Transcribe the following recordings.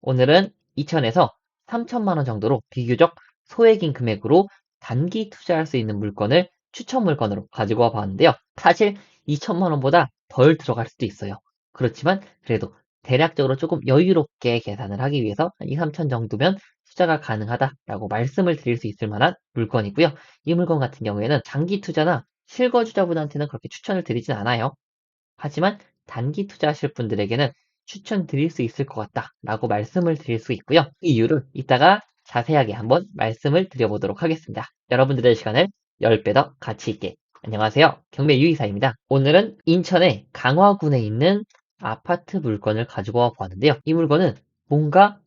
오늘은 2천에서 3천만 원 정도로 비교적 소액인 금액으로 단기 투자할 수 있는 물건을 추천 물건으로 가지고 와 봤는데요. 사실 2천만 원보다 덜 들어갈 수도 있어요. 그렇지만 그래도 대략적으로 조금 여유롭게 계산을 하기 위해서 한 2, 3천 정도면 투자가 가능하다라고 말씀을 드릴 수 있을 만한 물건이고요. 이 물건 같은 경우에는 장기 투자나 실거주자분한테는 그렇게 추천을 드리진 않아요. 하지만 단기 투자하실 분들에게는 추천드릴 수 있을 것 같다라고 말씀을 드릴 수 있고요. 그 이유를 이따가 자세하게 한번 말씀을 드려보도록 하겠습니다. 여러분들의 시간을 10배 더 가치 있게. 안녕하세요. 경매 유이사입니다. 오늘은 인천의 강화군에 있는 아파트 물건을 가지고 와 보았는데요. 이 물건은 뭔가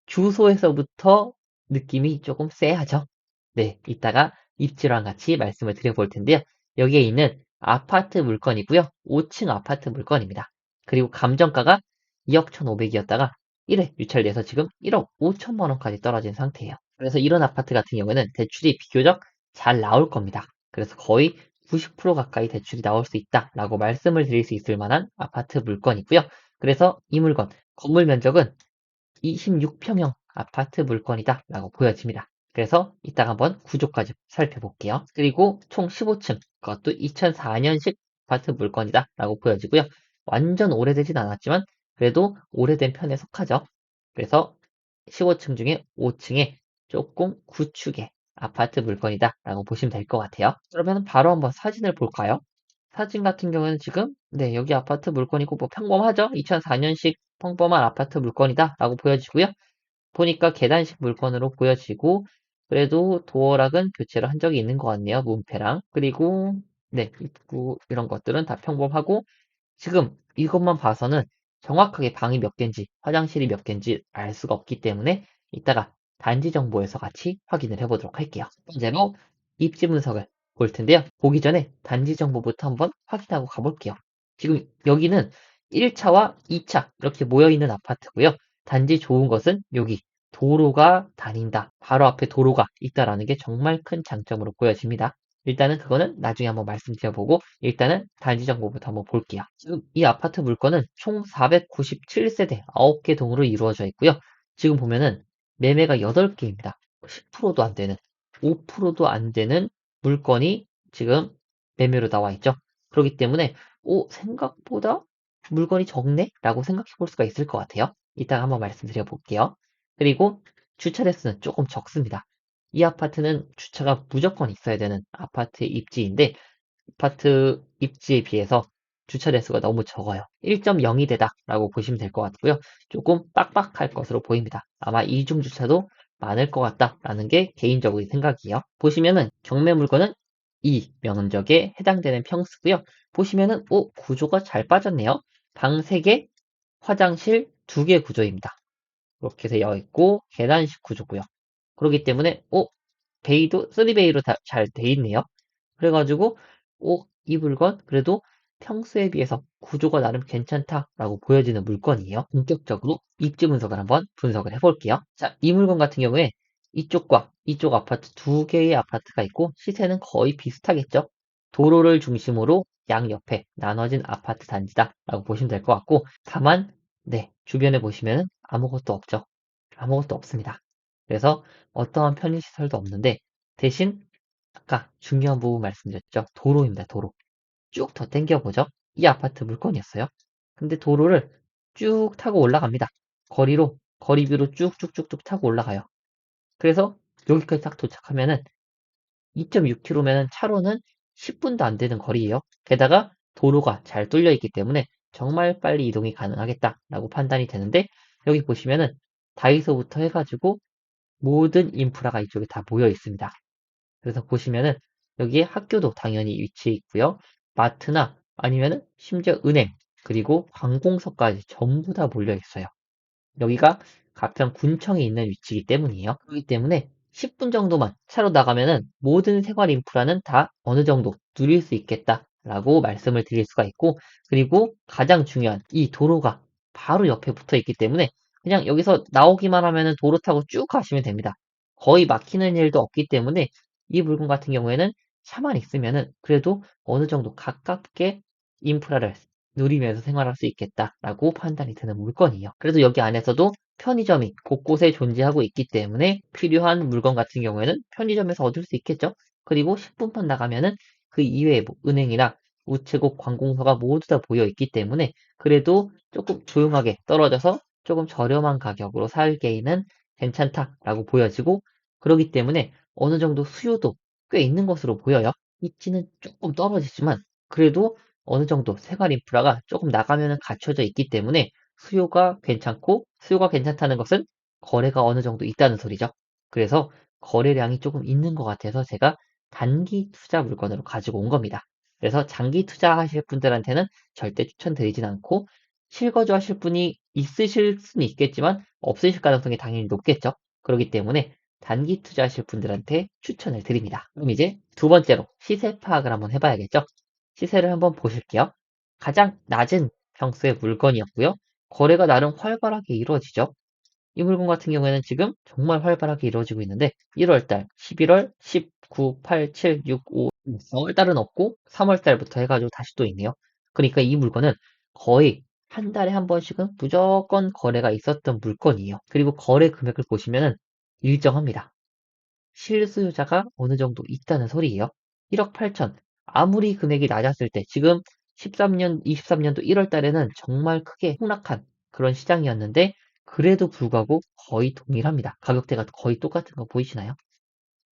주소에서부터 느낌이 조금 쎄하죠? 네, 이따가 입지랑 같이 말씀을 드려볼 텐데요. 여기에 있는 아파트 물건이고요. 5층 아파트 물건입니다. 그리고 감정가가 2억 1,500이었다가 1회 유찰돼서 지금 1억 5천만 원까지 떨어진 상태예요. 그래서 이런 아파트 같은 경우에는 대출이 비교적 잘 나올 겁니다. 그래서 거의 90% 가까이 대출이 나올 수 있다라고 말씀을 드릴 수 있을 만한 아파트 물건이고요. 그래서 이 물건, 건물 면적은 26평형 아파트 물건이다 라고 보여집니다. 그래서 이따가 한번 구조까지 살펴볼게요. 그리고 총 15층, 그것도 2004년식 아파트 물건이다 라고 보여지고요. 완전 오래되진 않았지만 그래도 오래된 편에 속하죠. 그래서 15층 중에 5층에 조금 구축의 아파트 물건이다 라고 보시면 될 것 같아요. 그러면 바로 한번 사진을 볼까요? 사진 같은 경우에는 지금 네, 여기 아파트 물건이고 뭐 평범하죠? 2004년식 평범한 아파트 물건이다 라고 보여지고요. 보니까 계단식 물건으로 보여지고 그래도 도어락은 교체를 한 적이 있는 것 같네요. 문패랑. 그리고 네, 입구 이런 것들은 다 평범하고 지금 이것만 봐서는 정확하게 방이 몇 개인지 화장실이 몇 개인지 알 수가 없기 때문에 이따가 단지 정보에서 같이 확인을 해보도록 할게요. 첫 번째로 입지 분석을 볼 텐데요. 보기 전에 단지 정보부터 한번 확인하고 가볼게요. 지금 여기는 1차와 2차 이렇게 모여있는 아파트고요. 단지 좋은 것은 여기 도로가 다닌다. 바로 앞에 도로가 있다라는 게 정말 큰 장점으로 보여집니다. 일단은 그거는 나중에 한번 말씀드려보고 일단은 단지 정보부터 한번 볼게요. 지금 이 아파트 물건은 총 497세대 9개 동으로 이루어져 있고요. 지금 보면은 매매가 8개입니다. 10%도 안 되는 5%도 안 되는 물건이 지금 매매로 나와 있죠. 그렇기 때문에 생각보다 물건이 적네? 라고 생각해 볼 수가 있을 것 같아요. 이따가 한번 말씀드려 볼게요. 그리고 주차 대수는 조금 적습니다. 이 아파트는 주차가 무조건 있어야 되는 아파트 입지인데 아파트 입지에 비해서 주차 대수가 너무 적어요. 1.02대다 라고 보시면 될 것 같고요. 조금 빡빡할 것으로 보입니다. 아마 이중 주차도 많을 것 같다라는 게 개인적인 생각이에요. 보시면은 경매 물건은 이 면적에 해당되는 평수고요. 보시면은 구조가 잘 빠졌네요. 방 3개, 화장실 2개 구조입니다. 이렇게 되어 있고 계단식 구조고요. 그렇기 때문에 베이도 3베이로 잘 돼 있네요. 그래가지고 이 물건 그래도 평수에 비해서 구조가 나름 괜찮다라고 보여지는 물건이에요. 본격적으로 입지 분석을 한번 분석을 해볼게요. 자, 이 물건 같은 경우에 이쪽과 이쪽 아파트 2개의 아파트가 있고 시세는 거의 비슷하겠죠. 도로를 중심으로 양옆에 나눠진 아파트 단지다라고 보시면 될 것 같고 다만 네, 주변에 보시면 아무것도 없죠. 아무것도 없습니다. 그래서 어떠한 편의시설도 없는데 대신 아까 중요한 부분 말씀드렸죠. 도로입니다. 도로. 쭉 더 당겨보죠. 이 아파트 물건이었어요. 근데 도로를 쭉 타고 올라갑니다. 거리비로 쭉쭉쭉쭉 타고 올라가요. 그래서 여기까지 딱 도착하면은 2.6km면은 차로는 10분도 안 되는 거리예요. 게다가 도로가 잘 뚫려 있기 때문에 정말 빨리 이동이 가능하겠다라고 판단이 되는데 여기 보시면은 다이소부터 해가지고 모든 인프라가 이쪽에 다 모여 있습니다. 그래서 보시면은 여기에 학교도 당연히 위치해 있고요. 마트나 아니면은 심지어 은행 그리고 관공서까지 전부 다 몰려 있어요. 여기가 가평 군청에 있는 위치이기 때문이에요. 그렇기 때문에 10분 정도만 차로 나가면은 모든 생활 인프라는 다 어느 정도 누릴 수 있겠다라고 말씀을 드릴 수가 있고 그리고 가장 중요한 이 도로가 바로 옆에 붙어 있기 때문에 그냥 여기서 나오기만 하면은 도로 타고 쭉 가시면 됩니다. 거의 막히는 일도 없기 때문에 이 물건 같은 경우에는 차만 있으면은 그래도 어느 정도 가깝게 인프라를 누리면서 생활할 수 있겠다라고 판단이 드는 물건이에요. 그래도 여기 안에서도 편의점이 곳곳에 존재하고 있기 때문에 필요한 물건 같은 경우에는 편의점에서 얻을 수 있겠죠. 그리고 10분만 나가면은 그 이외에 뭐 은행이나 우체국, 관공서가 모두 다 모여 있기 때문에 그래도 조금 조용하게 떨어져서 조금 저렴한 가격으로 살기에는 괜찮다라고 보여지고, 그러기 때문에 어느 정도 수요도 꽤 있는 것으로 보여요. 입지는 조금 떨어지지만 그래도 어느 정도 생활 인프라가 조금 나가면은 갖춰져 있기 때문에 수요가 괜찮고, 수요가 괜찮다는 것은 거래가 어느 정도 있다는 소리죠. 그래서 거래량이 조금 있는 것 같아서 제가 단기 투자 물건으로 가지고 온 겁니다. 그래서 장기 투자하실 분들한테는 절대 추천드리진 않고, 실거주 하실 분이 있으실 수는 있겠지만 없으실 가능성이 당연히 높겠죠. 그렇기 때문에 단기 투자하실 분들한테 추천을 드립니다. 그럼 이제 두 번째로 시세 파악을 한번 해봐야겠죠. 시세를 한번 보실게요. 가장 낮은 평수의 물건이었고요. 거래가 나름 활발하게 이루어지죠. 이 물건 같은 경우에는 지금 정말 활발하게 이루어지고 있는데 1월달, 11월, 19, 8, 7, 6, 5, 4월달은 없고 3월달부터 해가지고 다시 또 있네요. 그러니까 이 물건은 거의 한 달에 한 번씩은 무조건 거래가 있었던 물건이에요. 그리고 거래 금액을 보시면은 일정합니다. 실수요자가 어느 정도 있다는 소리예요. 1억 8천. 아무리 금액이 낮았을 때, 지금 23년도 1월 달에는 정말 크게 폭락한 그런 시장이었는데, 그래도 불구하고 거의 동일합니다. 가격대가 거의 똑같은 거 보이시나요?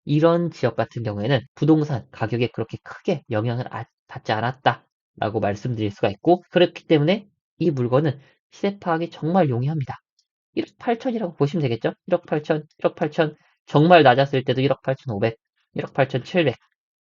이런 지역 같은 경우에는 부동산 가격에 그렇게 크게 영향을 받지 않았다라고 말씀드릴 수가 있고, 그렇기 때문에 이 물건은 시세 파악이 정말 용이합니다. 1억 8천이라고 보시면 되겠죠? 1억 8천, 1억 8천, 정말 낮았을 때도 1억 8천 5백, 1억 8천 7백.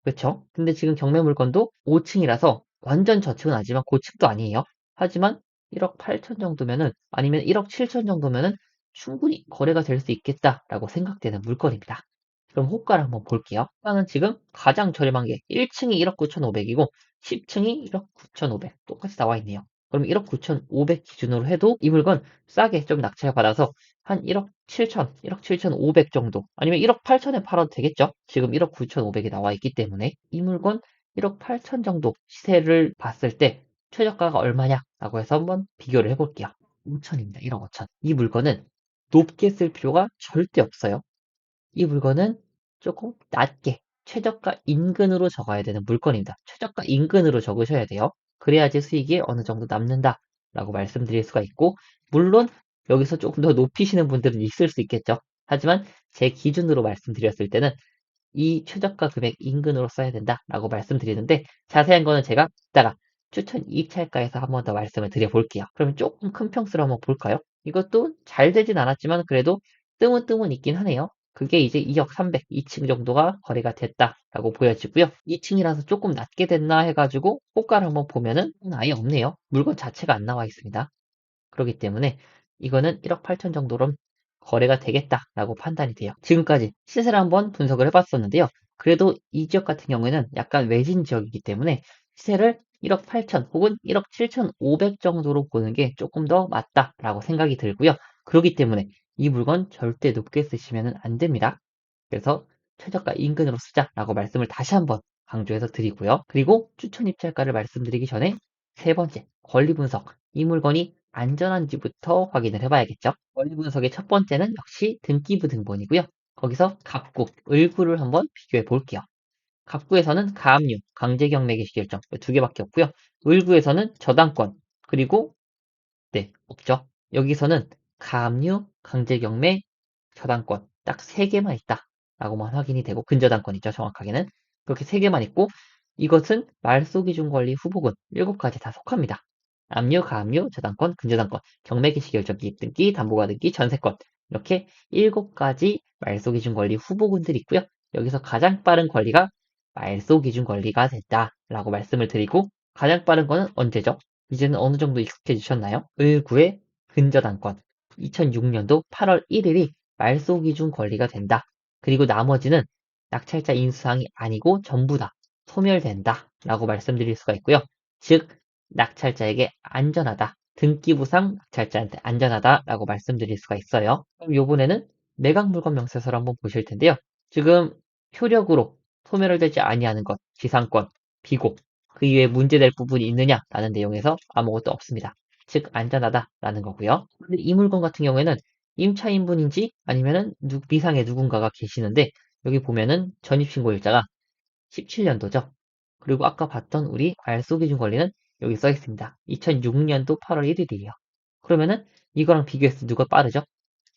그쵸? 근데 지금 경매 물건도 5층이라서 완전 저층은 아니지만 고층도 아니에요. 하지만 1억 8천 정도면은, 아니면 1억 7천 정도면은 충분히 거래가 될 수 있겠다라고 생각되는 물건입니다. 그럼 호가를 한번 볼게요. 호가는 지금 가장 저렴한 게 1층이 1억 9천 5백이고 10층이 1억 9천 5백 똑같이 나와 있네요. 그럼 1억 9천 5백 기준으로 해도 이 물건 싸게 좀 낙찰 받아서 한 1억 7천, 1억 7천 5백 정도, 아니면 1억 8천에 팔아도 되겠죠? 지금 1억 9천 5백이 나와 있기 때문에 이 물건 1억 8천 정도 시세를 봤을 때 최저가가 얼마냐라고 해서 한번 비교를 해볼게요. 5천입니다. 1억 5천. 이 물건은 높게 쓸 필요가 절대 없어요. 이 물건은 조금 낮게 최저가 인근으로 적어야 되는 물건입니다. 최저가 인근으로 적으셔야 돼요. 그래야지 수익이 어느 정도 남는다라고 말씀드릴 수가 있고, 물론 여기서 조금 더 높이시는 분들은 있을 수 있겠죠. 하지만 제 기준으로 말씀드렸을 때는 이 최저가 금액 인근으로 써야 된다라고 말씀드리는데, 자세한 거는 제가 이따가 추천 입찰가에서 한번 더 말씀을 드려볼게요. 그럼 조금 큰 평수로 한번 볼까요? 이것도 잘 되진 않았지만 그래도 뜨문뜨문 있긴 하네요. 그게 이제 2억 3백, 2층 정도가 거래가 됐다라고 보여지고요. 2층이라서 조금 낮게 됐나 해가지고 호가를 한번 보면은 아예 없네요. 물건 자체가 안 나와 있습니다. 그렇기 때문에 이거는 1억 8천 정도로 거래가 되겠다라고 판단이 돼요. 지금까지 시세를 한번 분석을 해봤었는데요. 그래도 이 지역 같은 경우에는 약간 외진 지역이기 때문에 시세를 1억 8천 혹은 1억 7천 5백 정도로 보는 게 조금 더 맞다라고 생각이 들고요. 그렇기 때문에 이 물건 절대 높게 쓰시면 안 됩니다. 그래서 최저가 인근으로 쓰자라고 말씀을 다시 한번 강조해서 드리고요. 그리고 추천 입찰가를 말씀드리기 전에 세 번째, 권리 분석. 이 물건이 안전한지부터 확인을 해봐야겠죠. 권리 분석의 첫 번째는 역시 등기부 등본이고요. 거기서 갑구, 을구를 한번 비교해 볼게요. 갑구에서는 가압류, 강제경매 개시결정 두 개밖에 없고요. 을구에서는 저당권, 그리고 네, 없죠. 여기서는 가압류, 강제경매, 저당권 딱 세 개만 있다라고만 확인이 되고, 근저당권 있죠. 정확하게는 그렇게 세 개만 있고, 이것은 말소기준권리 후보군 7가지 다 속합니다. 압류, 가압류, 저당권, 근저당권, 경매개시 결정, 기입등기, 담보가등기, 전세권, 이렇게 7가지 말소기준권리 후보군들이 있고요. 여기서 가장 빠른 권리가 말소기준권리가 됐다라고 말씀을 드리고, 가장 빠른 거는 언제죠? 이제는 어느 정도 익숙해지셨나요? 을구의 근저당권 2006년도 8월 1일이 말소기준 권리가 된다. 그리고 나머지는 낙찰자 인수사항이 아니고 전부 다 소멸된다 라고 말씀드릴 수가 있고요. 즉 낙찰자에게 안전하다, 등기부상 낙찰자한테 안전하다 라고 말씀드릴 수가 있어요. 그럼 요번에는 매각물건 명세서를 한번 보실 텐데요. 지금 효력으로 소멸되지 아니하는 것, 지상권, 비고, 그 이외에 문제될 부분이 있느냐라는 내용에서 아무것도 없습니다. 즉 안전하다라는 거고요. 근데 이 물건 같은 경우에는 임차인분인지 아니면은 미상의 누군가가 계시는데 여기 보면은 전입신고일자가 17년도죠. 그리고 아까 봤던 우리 알쏘기준 권리는 여기 써 있습니다. 2006년도 8월 1일이에요. 그러면은 이거랑 비교해서 누가 빠르죠?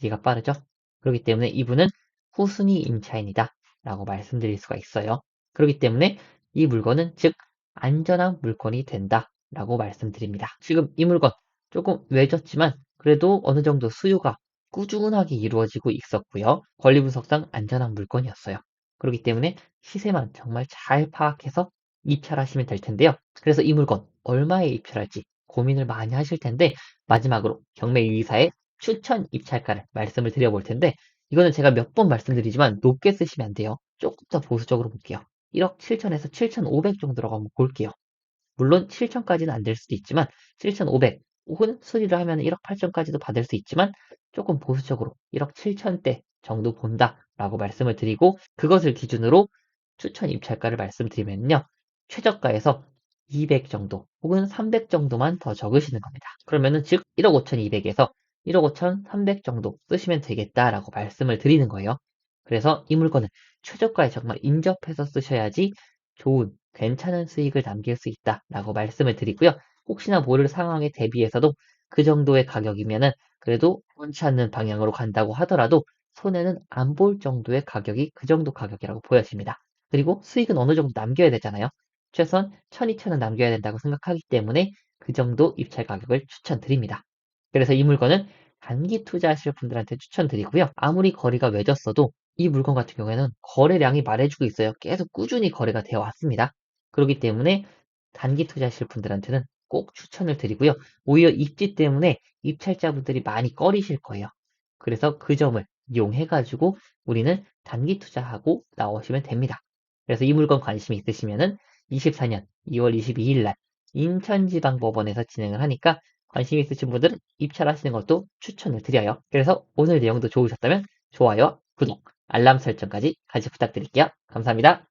얘가 빠르죠? 그렇기 때문에 이분은 후순위 임차인이다 라고 말씀드릴 수가 있어요. 그렇기 때문에 이 물건은 즉 안전한 물건이 된다 라고 말씀드립니다. 지금 이 물건 조금 외졌지만 그래도 어느 정도 수요가 꾸준하게 이루어지고 있었고요. 권리분석상 안전한 물건이었어요. 그렇기 때문에 시세만 정말 잘 파악해서 입찰하시면 될 텐데요. 그래서 이 물건 얼마에 입찰할지 고민을 많이 하실 텐데 마지막으로 경매유의사의 추천 입찰가를 말씀을 드려볼 텐데 이거는 제가 몇 번 말씀드리지만 높게 쓰시면 안 돼요. 조금 더 보수적으로 볼게요. 1억 7천에서 7,500 정도라고 한번 볼게요. 물론 7천까지는 안 될 수도 있지만 7,500 혹은 수리를 하면 1억 8천까지도 받을 수 있지만 조금 보수적으로 1억 7천대 정도 본다라고 말씀을 드리고 그것을 기준으로 추천 입찰가를 말씀드리면요. 최저가에서 200 정도 혹은 300 정도만 더 적으시는 겁니다. 그러면은 즉 1억 5,200에서 1억 5천 300 정도 쓰시면 되겠다라고 말씀을 드리는 거예요. 그래서 이 물건은 최저가에 정말 인접해서 쓰셔야지 좋은 괜찮은 수익을 남길 수 있다라고 말씀을 드리고요. 혹시나 모를 상황에 대비해서도 그 정도의 가격이면은 그래도 원치 않는 방향으로 간다고 하더라도 손해는 안 볼 정도의 가격이 그 정도 가격이라고 보여집니다. 그리고 수익은 어느 정도 남겨야 되잖아요. 최소한 1,000, 2,000은 남겨야 된다고 생각하기 때문에 그 정도 입찰 가격을 추천드립니다. 그래서 이 물건은 단기 투자하실 분들한테 추천드리고요. 아무리 거리가 외졌어도 이 물건 같은 경우에는 거래량이 말해주고 있어요. 계속 꾸준히 거래가 되어 왔습니다. 그렇기 때문에 단기 투자하실 분들한테는 꼭 추천을 드리고요. 오히려 입지 때문에 입찰자분들이 많이 꺼리실 거예요. 그래서 그 점을 이용해가지고 우리는 단기 투자하고 나오시면 됩니다. 그래서 이 물건 관심이 있으시면은 24년 2월 22일 날 인천지방법원에서 진행을 하니까 관심 있으신 분들은 입찰하시는 것도 추천을 드려요. 그래서 오늘 내용도 좋으셨다면 좋아요, 구독, 알람 설정까지 같이 부탁드릴게요. 감사합니다.